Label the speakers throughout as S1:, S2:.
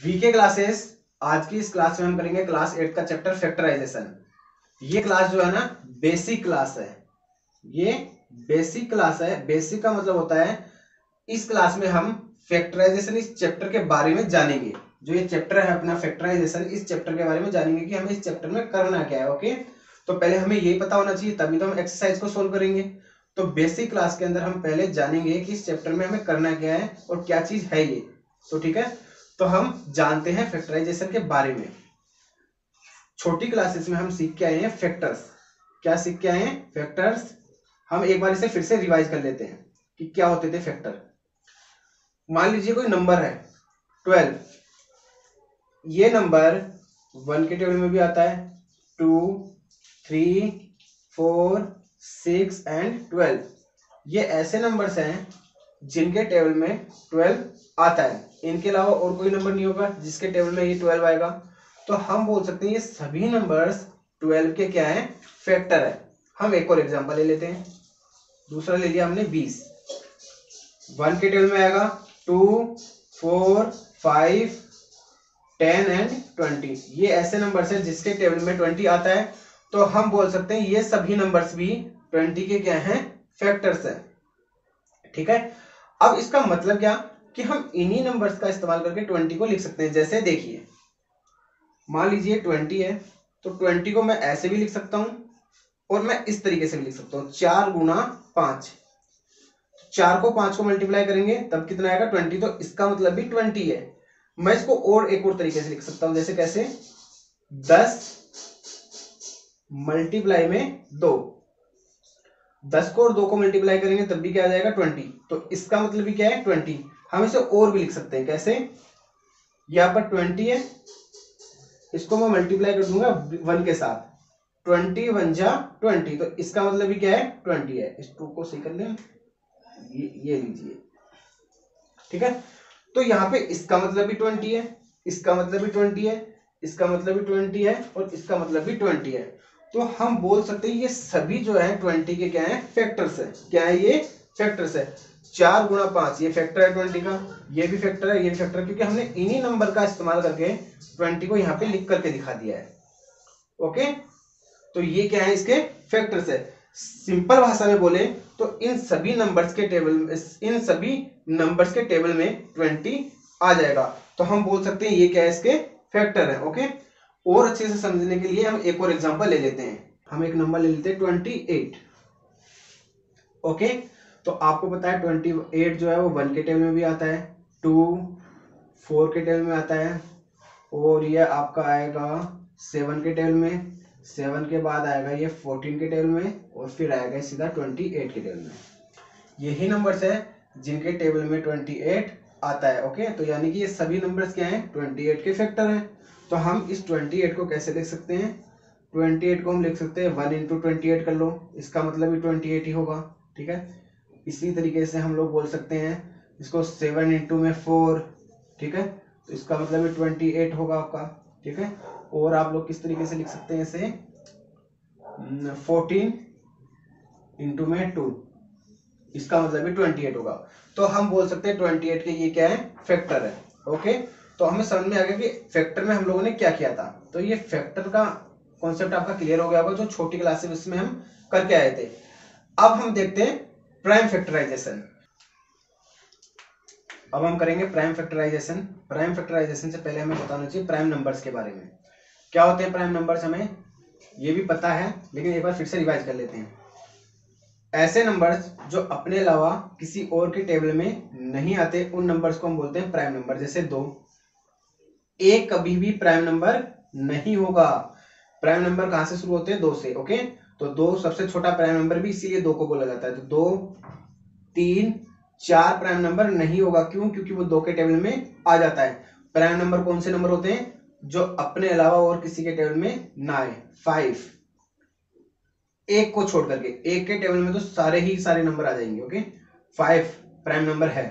S1: VK classes. आज की इस क्लास में हम करेंगे क्लास 8 का चैप्टर फैक्टराइजेशन। ये क्लास जो है ना बेसिक क्लास है। ये बेसिक क्लास है। बेसिक का मतलब होता है इस क्लास में हम फैक्टराइजेशन इस चैप्टर के बारे में जानेंगे। जो ये चैप्टर है अपना फैक्टराइजेशन, इस चैप्टर के बारे में जानेंगे कि हमें इस चैप्टर में करना क्या है। ओके, तो पहले हमें यही पता होना चाहिए, तभी तो हम एक्सरसाइज को सोल्व करेंगे। तो बेसिक क्लास के अंदर हम पहले जानेंगे कि इस चैप्टर में हमें करना क्या है और क्या चीज है ये। तो ठीक है, तो हम जानते हैं फैक्टराइजेशन के बारे में। छोटी क्लासेस में हम सीख के आए हैं फैक्टर्स। क्या सीख के आए हैं? फैक्टर्स। हम एक बार इसे फिर से रिवाइज कर लेते हैं कि क्या होते थे फैक्टर। मान लीजिए कोई नंबर है 12। ये नंबर 1 के टेबल में भी आता है, 2, 3, 4, 6 एंड 12। ये ऐसे नंबर्स हैं जिनके टेबल में 12 आता है। इनके अलावा और कोई नंबर नहीं होगा जिसके टेबल में ये 12 आएगा। तो हम बोल सकते हैं ये सभी नंबर्स 12 के क्या है? फैक्टर है। हम एक और एग्जांपल ले लेते हैं। दूसरा ले लिया हमने 20। 1 के टेबल में आएगा 2, 4, 5, 10 एंड 20। ये ऐसे नंबर्स हैं जिसके टेबल में 20 आता है। तो हम बोल सकते हैं ये सभी नंबर्स भी 20 के क्या हैं? फैक्टर्स हैं। ठीक है, अब इसका मतलब क्या कि हम इन्हीं नंबर्स का इस्तेमाल करके 20 को लिख सकते हैं। जैसे देखिए, मान लीजिए 20 है, तो 20 को मैं ऐसे भी लिख सकता हूं और मैं इस तरीके से भी लिख सकता हूं, 4 गुना 5। 4 को 5 को मल्टीप्लाई करेंगे तब कितना आएगा? 20। तो इसका मतलब भी 20 है। मैं इसको और एक और तरीके से लिख सकता हूं, जैसे कैसे? 10 मल्टीप्लाई में 2। 10 को और 2 को मल्टीप्लाई करेंगे तब भी क्या आ जाएगा? 20। तो इसका मतलब भी क्या है? 20। हम इसे और भी लिख सकते हैं, कैसे? यहां पर 20 है, इसको मैं मल्टीप्लाई कर दूंगा 1 के साथ, 20 1 जा 20। तो इसका मतलब भी क्या है? 20 है। इस 2 को सही कर लें, ये लीजिए। ठीक है, तो यहाँ पे इसका मतलब भी 20 है, इसका मतलब भी 20 है, इसका मतलब भी 20 है और इसका मतलब भी 20 है। तो हम बोल सकते हैं ये सभी जो है 20 के क्या है? फैक्टर्स है। क्या है ये? फैक्टर्स है। 4 गुना 5 ये फैक्टर है 20 का, ये भी फैक्टर है, ये भी फैक्टर है, क्योंकि हमने इन्हीं नंबर का इस्तेमाल करके 20 को यहाँ पे लिख करके दिखा दिया है। ओके, तो ये क्या है? इसके फैक्टर्स है। सिंपल भाषा में बोले तो इन सभी नंबर्स के टेबल में 20 आ जाएगा। तो हम बोल सकते हैं ये क्या है? इसके फैक्टर है। ओके, और अच्छे से समझने के लिए हम एक और एग्जांपल ले लेते हैं। हम एक नंबर ले लेते हैं 28। ओके, तो आपको पता है 28 जो है वो 1 के टेबल में भी आता है, 2, 4 के टेबल में आता है और ये आपका आएगा 7 के टेबल में। 7 के बाद आएगा ये 14 के टेबल में और फिर आएगा सीधा 28 के टेबल में। यही नंबर्स है जिनके टेबल में 28 आता है। ओके, तो यानी कि ये सभी नंबर्स क्या हैं? 28 के फैक्टर हैं। तो हम इस 28 को कैसे लिख सकते हैं? 28 को हम लिख सकते हैं 1 इंटू 28 कर लो, इसका मतलब भी 28 ही होगा। ठीक है, इसी तरीके से हम लोग बोल सकते हैं इसको 7 इंटू में 4। ठीक है, तो इसका मतलब भी 28 होगा आपका। ठीक है, और आप लोग किस तरीके से लिख सकते हैं इसे? 14 इंटू में 2, इसका मतलब भी 28 होगा। तो हम बोल सकते हैं 28 के ये क्या है? फैक्टर है। ओके, तो हमें समझ में आ गया कि फैक्टर में हम लोगों ने क्या किया था। तो ये फैक्टर का कॉन्सेप्ट आपका क्लियर हो गया होगा, जो छोटी क्लासेस में हम करके आए थे। अब हम देखते हैं प्राइम फैक्टराइजेशन। अब हम करेंगे प्राइम फैक्टराइजेशन। प्राइम फैक्टराइजेशन से पहले हमें बताना चाहिए प्राइम नंबर्स के बारे में। क्या होते हैं प्राइम नंबर्स? हमें ये भी पता है, लेकिन एक बार फिर से रिवाइज कर लेते हैं। ऐसे नंबर्स जो अपने अलावा किसी और के टेबल में नहीं आते, उन नंबर्स को हम बोलते हैं प्राइम नंबर। जैसे 2, एक कभी भी प्राइम नंबर नहीं होगा। प्राइम नंबर कहां से शुरू होते हैं? 2 से। ओके, तो 2 सबसे छोटा प्राइम नंबर भी इसीलिए 2 को बोला जाता है। तो 2, 3, 4 प्राइम नंबर नहीं होगा। क्यों? क्योंकि वो 2 के टेबल में आ जाता है। प्राइम नंबर कौन से नंबर होते हैं? जो अपने अलावा और किसी के टेबल में ना आए। 5, एक को छोड़ करके, एक के टेबल में तो सारे ही सारे नंबर आ जाएंगे। ओके, 5 प्राइम नंबर है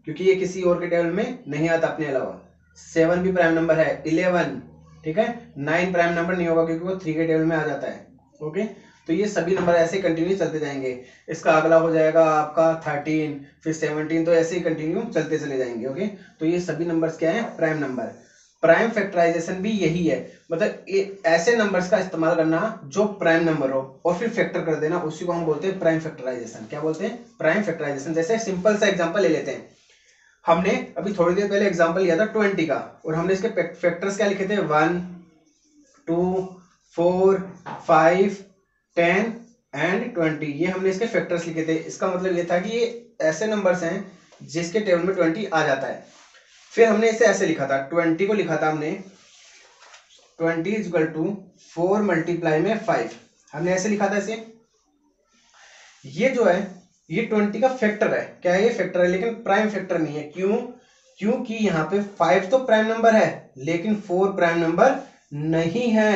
S1: क्योंकि ये किसी और के टेबल में नहीं आता अपने अलावा। 7 भी प्राइम नंबर है। 11, ठीक है। 9 प्राइम नंबर नहीं होगा क्योंकि वो 3 के टेबल में आ जाता है। ओके, तो ये सभी नंबर ऐसे कंटिन्यू चलते जाएंगे। इसका अगला हो जाएगा आपका 13, फिर 17, तो ऐसे ही कंटिन्यू चलते चले जाएंगे। ओके, तो ये सभी नंबर्स क्या है, प्राइम नंबर। प्राइम फैक्टराइजेशन भी यही है, मतलब ऐसे नंबर्स का इस्तेमाल करना जो प्राइम नंबर हो और फिर फैक्टर कर देना, उसी को हम बोलते हैं प्राइम फैक्टराइजेशन। क्या बोलते हैं, प्राइम फैक्टराइजेशन। जैसे सिंपल सा एग्जांपल ले लेते हैं, हमने अभी थोड़ी देर पहले एग्जांपल लिया था 20 का, और हमने इसके फैक्टर्स क्या लिखे थे, 1, 2, 4, 5, 10 एंड 20, ये हमने इसके फैक्टर्स लिखे थे। इसका मतलब ये था कि ये ऐसे नंबर्स हैं जिसके टेबल में 20 आ जाता है। फिर हमने इसे ऐसे लिखा था, 20 को लिखा था हमने 20 इज इक्वल टू 4 मल्टीप्लाई में 5, हमने ऐसे लिखा था इसे। ये जो है ये 20 का फैक्टर है, क्या है, ये फैक्टर है, लेकिन प्राइम फैक्टर नहीं है। क्यों, क्योंकि यहाँ पे 5 तो प्राइम नंबर है लेकिन 4 प्राइम नंबर नहीं है।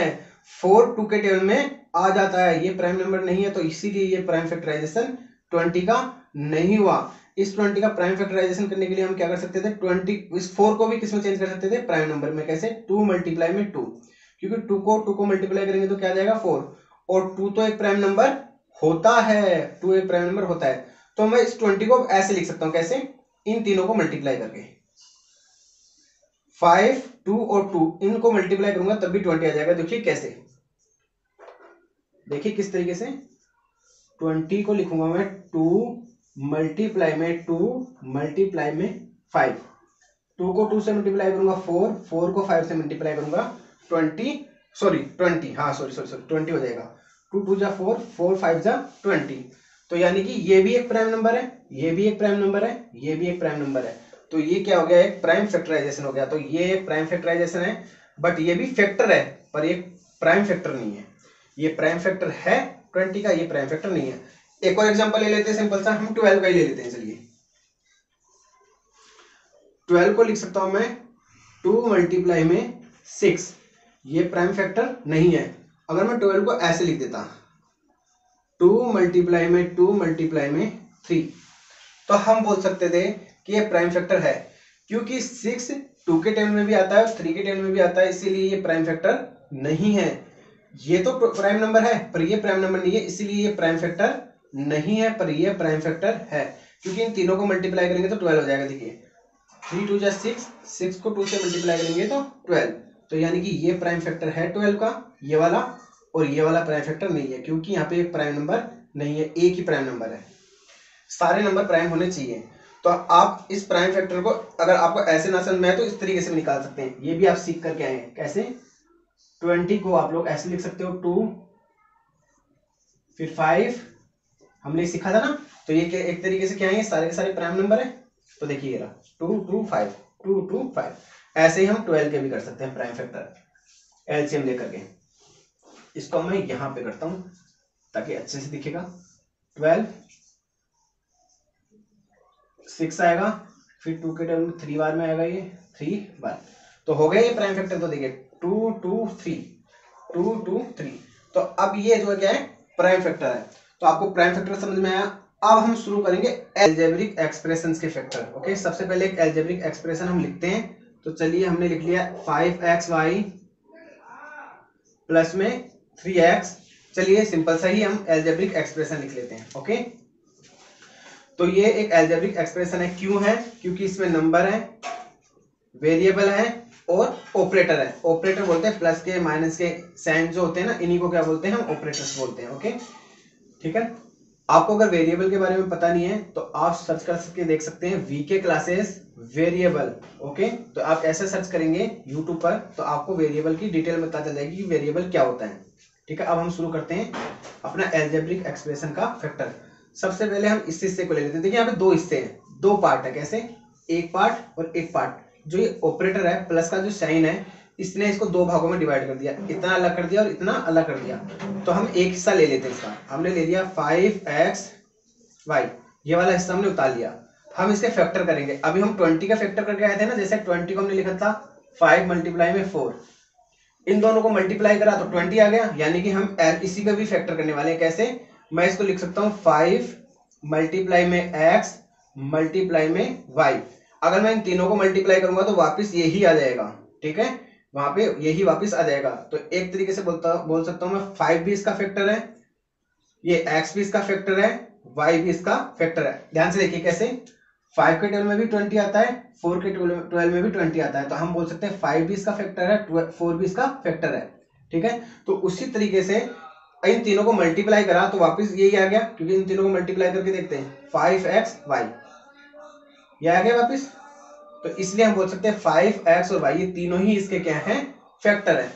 S1: 4 2 के टेबल में आ जाता है, ये प्राइम नंबर नहीं है, तो इसीलिए ये प्राइम फैक्टराइजेशन 20 का नहीं हुआ। इस 20 का प्राइम फैक्टराइजेशन करने के लिए हम क्या कर सकते थे, 20 इस 4 को भी किसमें चेंज कर सकते थे, प्राइम नंबर में। कैसे, 2 मल्टीप्लाई में 2, क्योंकि 2 को मल्टीप्लाई करेंगे तो क्या आ जाएगा 4, और 2 तो एक प्राइम नंबर होता है, 2 एक प्राइम नंबर होता है। तो मैं इस 20 को ऐसे लिख सकता हूं, कैसे, इन तीनों को मल्टीप्लाई करके, 5, 2 और 2 इनको मल्टीप्लाई करूंगा तब भी 20 आ जाएगा। देखिए कैसे, देखिए किस तरीके से, 20 को लिखूंगा मैं 2 मल्टीप्लाई में 2 मल्टीप्लाई में 5, 2 को 2 से मल्टीप्लाई करूंगा 4, 4 को 5 से मल्टीप्लाई करूंगा 20, सॉरी 20, हाँ सॉरी 20 हो जाएगा। 2 2 जा 4, 4 5 जा 20, तो यानी कि ये भी एक प्राइम नंबर है, ये भी एक प्राइम नंबर है, ये भी एक प्राइम नंबर है। तो ये क्या हो गया, एक प्राइम फैक्टराइजेशन हो गया। तो ये एक प्राइम फैक्टराइजेशन है, बट ये भी फैक्टर है, पर ये प्राइम फैक्टर नहीं है। ये प्राइम फैक्टर है 20 का, ये प्राइम फैक्टर नहीं है। एक और एग्जांपल ले लेते हैं सिंपल सा, हम 12 का ही ले लेते हैं। चलिए 12 को लिख सकता हूं मैं 2 मल्टीप्लाई में 6, ये प्राइम फैक्टर नहीं है। अगर मैं 12 को ऐसे लिख देता, 2 मल्टीप्लाई में 2 मल्टीप्लाई में 3, तो हम बोल सकते थे कि ये प्राइम फैक्टर है, क्योंकि 6 2 के टेबल में भी आता है और 3 के टेबल में भी आता है, इसीलिए ये प्राइम फैक्टर नहीं है। ये तो प्राइम नंबर है पर ये प्राइम नंबर नहीं है, इसीलिए ये प्राइम फैक्टर नहीं है, पर ये प्राइम फैक्टर है, क्योंकि इन तीनों को मल्टीप्लाई करेंगे तो 12 हो जाएगा। देखिए 3 2 जा 6, 6 को 2 से मल्टीप्लाई करेंगे तो 12, तो यानी कि ये प्राइम फैक्टर है 12 का, ये वाला, और ये वाला प्राइम फैक्टर नहीं है, क्योंकि यहाँ पे एक प्राइम नंबर नहीं है, एक ही प्राइम नंबर है। सारे नंबर प्राइम होने चाहिए। तो आप इस प्राइम फैक्टर को, अगर आपको ऐसे ना समझ में आए तो इस तरीके से भी निकाल सकते हैं। ये भी आप सीख करके आए हैं, कैसे, 20 को आप लोग ऐसे लिख सकते हो, 2 फिर 5, हमने सीखा था ना। तो ये एक तरीके से क्या है, सारे के सारे प्राइम नंबर है। तो देखिए ये रहा 2 2 5, 2 2 5, ऐसे ही हम 12 के भी कर सकते हैं प्राइम फैक्टर, एलसीएम लेकर के। इसको मैं यहां पे करता हूं ताकि अच्छे से दिखेगा। 12 6 आएगा, फिर 2 के टेबल में 3 बार में आएगा, ये 3 बार, तो हो गया ये प्राइम फैक्टर। तो देखिए 2 2 3, 2 2 3, तो अब ये जो है क्या है, प्राइम फैक्टर है। तो आपको प्राइम फैक्टर समझ में आया। अब हम शुरू करेंगे एल्जेब्रिक एक्सप्रेशंस के फैक्टर। ओके, सबसे पहले एक एल्जेब्रिक एक्सप्रेशन हम लिखते हैं। तो चलिए हमने लिख लिया 5xy प्लस में 3x। चलिए सिंपल सा ही हम एल्जेब्रिक एक्सप्रेशन लिख लेते हैं। ओके, तो ये एक एल्जेब्रिक एक्सप्रेशन है। क्यों है, क्योंकि इसमें नंबर है, वेरिएबल है और ऑपरेटर है। ऑपरेटर बोलते हैं प्लस के माइनस के साइन जो होते हैं ना, इन्हीं को क्या बोलते हैं, हम ऑपरेटर्स बोलते हैं। ओके, ठीक है। आपको अगर वेरिएबल के बारे में पता नहीं है तो आप सर्च कर सकते देख सकते हैं वीके क्लासेस वेरिएबल। ओके, तो आप ऐसे सर्च करेंगे यूट्यूब पर तो आपको वेरिएबल की डिटेल में पता चल जाएगी कि वेरिएबल क्या होता है। ठीक है, अब हम शुरू करते हैं अपना एल्जेब्रिक एक्सप्रेशन का फैक्टर। सबसे पहले हम इस हिस्से को ले लेते हैं। देखिए यहाँ पे दो हिस्से हैं, दो पार्ट है। कैसे, एक पार्ट और एक पार्ट। जो ये ऑपरेटर है प्लस का जो साइन है, इसने इसको दो भागों में डिवाइड कर दिया, इतना अलग कर दिया और इतना अलग कर दिया। तो हम एक हिस्सा ले लेते हैं इसका। हमने ले लिया 5xy, ये वाला हिस्सा हमने उतार लिया। हम इसके फैक्टर करेंगे। अभी हम 20 का फैक्टर करके आए थे ना, जैसे 20 को हमने लिखा था 5 मल्टीप्लाई में 4, इन दोनों को मल्टीप्लाई करा तो 20 आ गया। यानी कि हम इसी का भी फैक्टर करने वाले हैं। कैसे, मैं इसको लिख सकता हूँ 5 मल्टीप्लाई में x मल्टीप्लाई में y। अगर मैं इन तीनों को मल्टीप्लाई करूंगा तो वापस यही आ जाएगा। ठीक है, वहां पे यही वापस आ जाएगा। तो एक तरीके से बोल सकता हूं मैं 5 भी इसका फैक्टर है ये x भी इसका फैक्टर है, y भी इसका फैक्टर है। ध्यान से देखिए कैसे, 5 के टेबल में भी 20 आता है, 4 के 12 में भी 20 आता है, तो हम बोल सकते हैं 5 भी इसका फैक्टर है, 4 भी इसका फैक्टर है। ठीक है, तो उसी तरीके से इन तीनों को मल्टीप्लाई करा तो वापस यही आ गया, क्योंकि इन तीनों को मल्टीप्लाई करके देखते हैं 5xy, ये आ गया वापस। तो इसलिए हम बोल सकते हैं 5x और y ये तीनों ही इसके क्या हैं, फैक्टर है।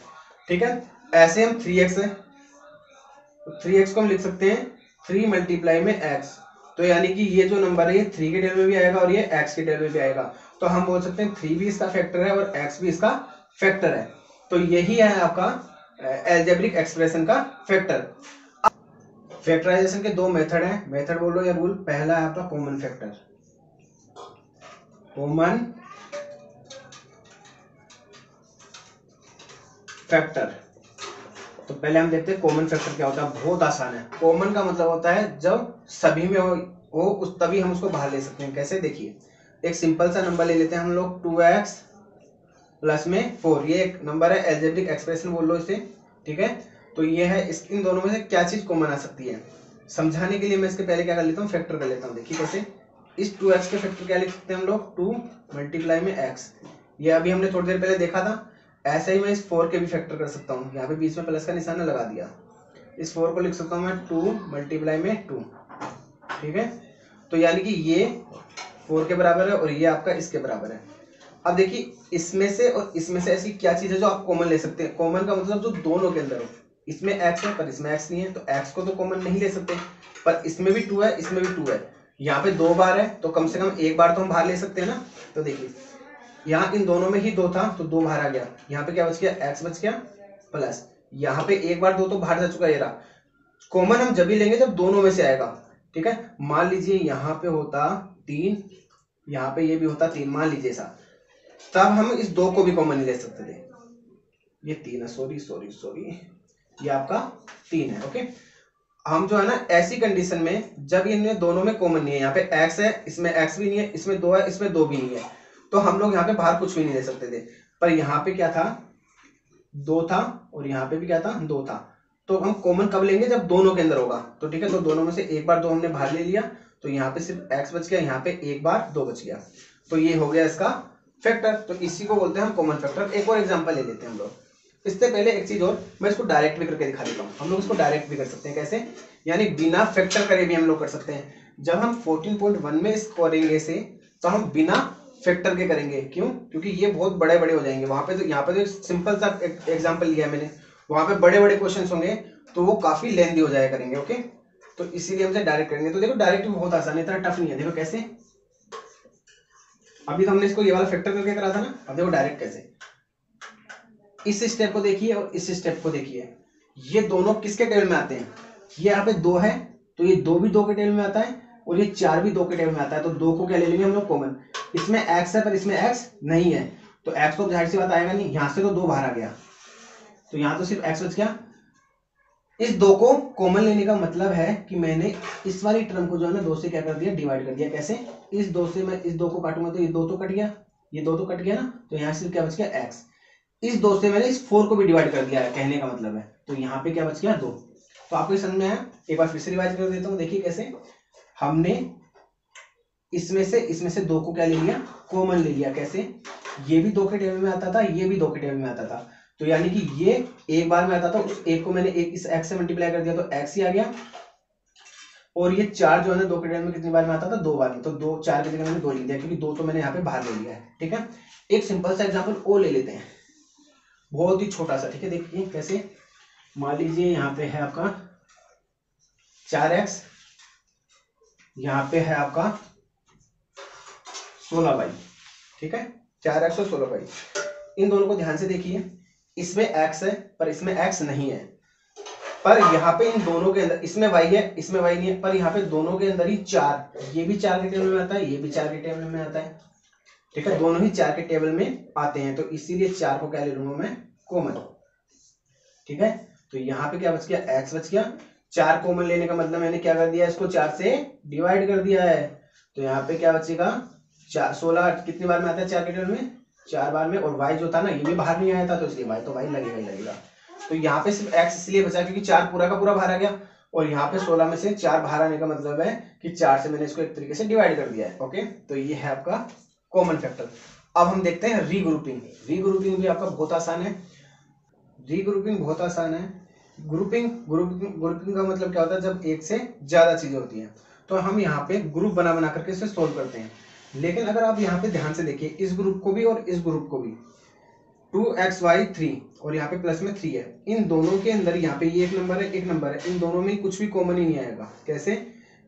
S1: ठीक है, ऐसे हम 3x है, 3x को हम लिख सकते हैं 3 मल्टीप्लाई में x, तो यानी कि ये जो नंबर है ये 3 के टेबल में भी आएगा और ये x के टेबल में भी आएगा, तो हम बोल सकते हैं 3 भी इसका फैक्टर है और x भी इसका फैक्टर है। तो यही है आपका अलजेब्रिक एक्सप्रेशन का फैक्टर। फैक्टराइजेशन के दो मेथड हैं, मेथड बोलो या रूल। पहला है आपका कॉमन फैक्टर, कॉमन फैक्टर। तो पहले हम देखते हैं कॉमन फैक्टर क्या होता है। बहुत आसान है। कॉमन का मतलब होता है जब सभी में हो उस तभी हम उसको बाहर ले सकते हैं। कैसे, देखिए एक सिंपल सा नंबर ले लेते हैं हम लोग, 2x प्लस में 4, ये एक नंबर है, अलजेब्रिक एक्सप्रेशन बोल लो इसे। ठीक है, तो ये है, इन दोनों में से क्या चीज कॉमन आ सकती है। समझाने के लिए मैं इसके पहले क्या कर लेता हूँ, फैक्टर कर लेता हूँ। देखिए कैसे, इस 2x के फैक्टर क्या लिख सकते हैं हम लोग, 2 मल्टीप्लाई में x, ये अभी हमने थोड़ी देर पहले देखा था। ऐसे ही मैं इस 4 के भी फैक्टर कर सकता हूँ, यहाँ पे बीच में प्लस का निशान लगा दिया, इस 4 को लिख सकता हूँ मैं 2 मल्टीप्लाई में 2। ठीक है, तो यानी कि ये 4 के बराबर है और ये आपका इसके बराबर है। अब देखिए इसमें से और इसमें से ऐसी क्या चीज है जो आप कॉमन ले सकते हैं। कॉमन का मतलब जो दोनों के अंदर हो, इसमें x है पर इसमें x नहीं है, तो x को तो कॉमन नहीं ले सकते, पर इसमें भी 2 है, इसमें भी 2 है, यहाँ पे 2 बार है, तो कम से कम एक बार तो हम बाहर ले सकते हैं ना। तो देखिए यहाँ इन दोनों में ही 2 था तो 2 बाहर आ गया, यहाँ पे क्या बच गया, x बच गया, प्लस यहाँ पे एक बार 2 तो बाहर जा चुका, ये रहा। कॉमन हम जब भी लेंगे जब दोनों में से आएगा। ठीक है, मान लीजिए यहाँ पे होता 3, यहाँ पे ये भी होता 3, मान लीजिए ऐसा, तब हम इस 2 को भी कॉमन नहीं ले सकते थे। ये 3 है, सॉरी, ये आपका 3 है। ओके, हम जो है ना ऐसी कंडीशन में जब इनमें दोनों में कॉमन नहीं है, यहाँ पे x है, इसमें x भी नहीं है, इसमें 2 है, इसमें 2 भी नहीं है, तो हम लोग यहाँ पे बाहर कुछ भी नहीं ले सकते थे। पर यहाँ पे क्या था, 2 था और यहाँ पे भी क्या था, 2 था, तो हम कॉमन कब लेंगे, जब दोनों के अंदर होगा। तो ठीक है, तो दोनों में से एक बार 2 हमने बाहर ले लिया, तो यहाँ पे सिर्फ x बच गया, यहाँ पे एक बार 2 बच गया, तो ये हो गया इसका फैक्टर। तो इसी को बोलते हैं हम कॉमन फैक्टर। एक और एग्जांपल ले लेते हैं हम लोग। इससे पहले एक चीज और, मैं इसको डायरेक्ट भी करके दिखा देता हूँ। हम लोग इसको डायरेक्ट भी कर सकते हैं, कैसे, यानी बिना फैक्टर करे भी हम लोग कर सकते हैं। जब हम 14.1 में इसको करेंगे इसे, तो हम बिना फैक्टर के करेंगे। क्यों, क्योंकि ये बहुत बड़े बड़े हो जाएंगे। वहां पे तो, यहाँ पे तो सिंपल सा एग्जाम्पल लिया है मैंने, वहां पे बड़े बड़े क्वेश्चन होंगे तो वो काफी लेंथी हो जाया करेंगे। ओके, तो इसीलिए हमसे डायरेक्ट करेंगे। तो देखो डायरेक्ट भी बहुत आसान है, इतना टफ नहीं है। देखो कैसे, अभी तो हमने इसको ये वाला फैक्टर करके करा था ना, अब देखो डायरेक्ट कैसे। इस स्टेप को देखिए और इस स्टेप को देखिए, ये दोनों किसके टेबल में आते हैं। ये यहाँ पे 2 है, तो ये 2 भी 2 के टेबल में आता है और ये 4 भी 2 के टेबल में आता है, तो 2 को क्या ले लेंगे हम लोग, कॉमन। इसमें x है पर इसमें x नहीं है, तो x तो जाहिर सी बात आएगा नहीं, यहाँ से तो 2 बाहर आ गया, तो यहाँ तो सिर्फ x बच गया। इस 2 को कॉमन लेने का मतलब है कि मैंने इस वाली टर्म को जो है ना 2 से क्या कर दिया, डिवाइड कर दिया। कैसे, इस 2 से मैं इस 2 को काटूंगा तो ये 2 तो कट गया, ये 2 तो कट गया ना, तो यहाँ सिर्फ क्या बच गया, x। इस 2 से मैंने इस 4 को भी डिवाइड कर दिया है, कहने का मतलब है, तो यहाँ पे क्या बच गया, 2। तो आपको समझ में आया। एक बार फिर से रिवाइज कर देता हूँ। देखिए कैसे, हमने इसमें से 2 को क्या ले लिया, कॉमन ले लिया। कैसे, ये भी 2 के टेबल में आता था, ये भी 2 के टेबल में आता था, तो यानी कि ये एक बार में आता था, उस एक को मैंने एक इस x से मल्टीप्लाई कर दिया तो x ही आ गया। और ये 4 जो है ना 2 के टेबल में कितनी बार में आता था, 2 बार में, तो 2 4 की जगह मैंने 2 लिख दिया, क्योंकि 2 तो मैंने यहाँ पे बाहर ले लिया है। ठीक है, एक सिंपल सा एग्जाम्पल ओ ले लेते हैं, बहुत ही छोटा सा। ठीक है, देखिए कैसे, मान लीजिए यहाँ पे है आपका 4x, यहाँ पे है आपका 16y। ठीक है, 4x और 16y, इन दोनों को ध्यान से देखिए। इसमें x है पर इसमें x नहीं है, पर यहाँ पे इन दोनों के अंदर, इसमें y है इसमें y नहीं है, पर यहाँ पे दोनों के अंदर ही 4, ये भी 4 के टेबल में आता है, ये भी 4 के टेबल में आता है। ठीक है, दोनों ही 4 के टेबल में आते हैं, तो इसीलिए 4 को क्या ले लूंगा मैं, कॉमन। ठीक है, तो यहाँ पे क्या बच गया, x बच गया। 4 कॉमन लेने का मतलब मैंने क्या कर दिया, इसको 4 से डिवाइड कर दिया है, तो यहाँ पे क्या बचेगा, 16 कितनी बार में आता है 4 के टेबल में, 4 बार में। और y जो था ना, ये भी बाहर नहीं आया था, तो इसलिए y तो y लगेगा ही लगेगा। तो यहाँ पे सिर्फ x इसलिए बचा क्योंकि 4 पूरा का पूरा बाहर आ गया, और यहाँ पे 16 में से 4 बाहर आने का मतलब है कि 4 से मैंने इसको एक तरीके से डिवाइड कर दिया है। ओके, तो ये है आपका कॉमन फैक्टर। अब हम देखते हैं रीग्रुपिंग। रीग्रुपिंग भी आपका बहुत आसान है। रीग्रुपिंग बहुत आसान है। ग्रुपिंग का मतलब क्या होता है, जब एक से ज्यादा चीजें होती हैं तो हम यहाँ पे ग्रुप बना बना करके इसे सोल्व करते हैं। लेकिन अगर आप यहाँ पे ध्यान से देखिए, इस ग्रुप को भी और इस ग्रुप को भी 2xy 3 और यहाँ पे प्लस में 3 है, इन दोनों के अंदर यहाँ पे ये एक नंबर है, एक नंबर है, इन दोनों में कुछ भी कॉमन ही नहीं आएगा। कैसे?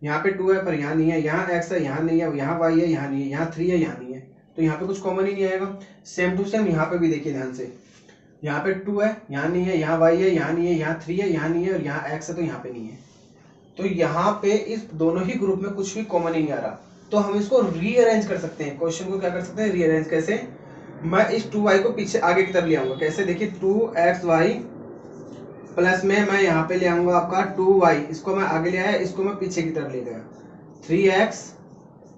S1: यहाँ पे 2 है पर यहाँ नहीं है, यहाँ x है यहाँ नहीं है, यहाँ y है यहाँ नहीं है, यहाँ 3 है यहाँ नहीं है, तो यहाँ पे कुछ कॉमन ही नहीं आएगा। सेम टू सेम यहाँ पे भी देखिए ध्यान से, यहाँ पे 2 है यहाँ नहीं है, यहाँ y है यहाँ नहीं है, यहाँ 3 है यहाँ नहीं है, और यहाँ x है तो यहाँ पे नहीं है। तो यहाँ पे इस दोनों ही ग्रुप में कुछ भी कॉमन ही नहीं आ रहा, तो हम इसको रीअरेंज कर सकते हैं। क्वेश्चन को क्या कर सकते हैं, रीअरेंज। कैसे? मैं इस 2y को पीछे आगे की तरफ ले आऊंगा। कैसे? देखिए 2xy प्लस में मैं यहाँ पे ले आऊंगा आपका 2y, इसको मैं आगे ले आया, इसको मैं पीछे की तरफ ले गया, 3x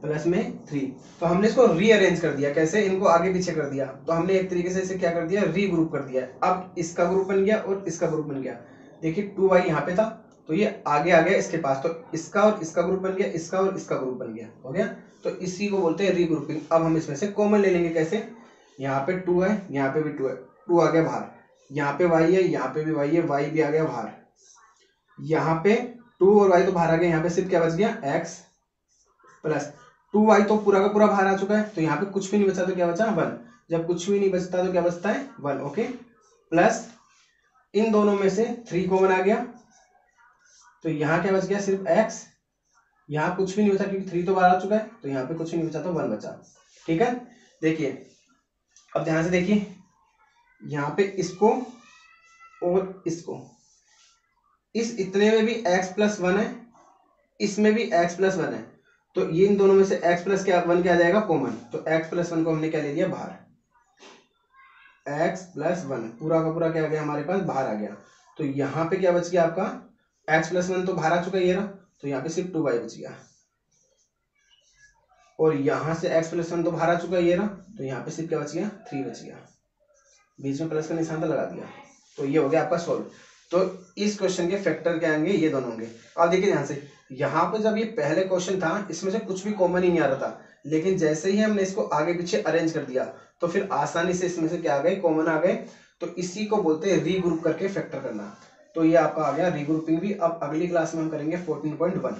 S1: प्लस में 3। तो हमने इसको रीअरेंज कर दिया। कैसे? इनको आगे पीछे कर दिया, तो हमने एक तरीके से इसे क्या कर दिया, रीग्रुप कर दिया। अब इसका ग्रुप बन गया और इसका ग्रुप बन गया। देखिए 2y यहाँ पे था तो ये आगे आ गया इसके पास, तो इसका और इसका ग्रुप बन गया, इसका और इसका ग्रुप बन गया। हो गया? तो इसी को बोलते हैं रीग्रुपिंग। अब हम इसमें से कॉमन ले लेंगे। कैसे? यहाँ पे 2 है, यहाँ पे भी 2 है, 2 आ गया बाहर, यहाँ पे y है, यहाँ पे भी y है, y भी आ गया बाहर, यहाँ पे 2 और y तो बाहर आ गया, यहाँ पे सिर्फ क्या बच गया, x प्लस 2y तो पूरा का पूरा बाहर आ चुका है, तो यहाँ पे कुछ भी नहीं बचा तो क्या बचा, 1। जब कुछ भी नहीं बचता तो क्या बचता है, 1। ओके, प्लस इन दोनों में से 3 कॉमन आ गया, तो यहाँ क्या बच गया, सिर्फ x। यहाँ कुछ भी नहीं बचा क्योंकि 3 तो बाहर आ चुका है, तो यहाँ पे कुछ नहीं बचा तो 1 बचा। ठीक है, देखिए अब ध्यान से देखिए, यहाँ पे इसको और इसको, इस इतने में भी x प्लस 1 है, इसमें भी x प्लस 1 है, तो ये इन दोनों में से x प्लस क्या 1 क्या आ जाएगा, कॉमन। तो x प्लस 1 को हमने क्या ले लिया, बाहर। x प्लस 1 पूरा का पूरा क्या आ गया हमारे पास, बाहर आ गया। तो यहाँ पे क्या बच गया आपका, x प्लस 1 तो बाहर आ चुका है ये रहा, तो यहाँ पे सिर्फ 2y बच गया। और यहाँ से x प्लस 1 तो बाहर आ चुका है ये रहा, तो यहाँ पे सिर्फ क्या बच गया, 3 बच गया। बीच में प्लस का निशान तो लगा दिया, तो ये हो गया आपका सोल्व। तो इस क्वेश्चन के फैक्टर क्या आएंगे, ये दोनों होंगे। अब देखिए ध्यान से, यहाँ पे जब ये पहले क्वेश्चन था इसमें से कुछ भी कॉमन ही नहीं आ रहा था, लेकिन जैसे ही हमने इसको आगे पीछे अरेंज कर दिया तो फिर आसानी से इसमें से क्या आ गए, कॉमन आ गए। तो इसी को बोलते हैं रीग्रुप करके फैक्टर करना। तो ये आपका आ गया रीग्रुपिंग भी। अब अगली क्लास में हम करेंगे 14.1।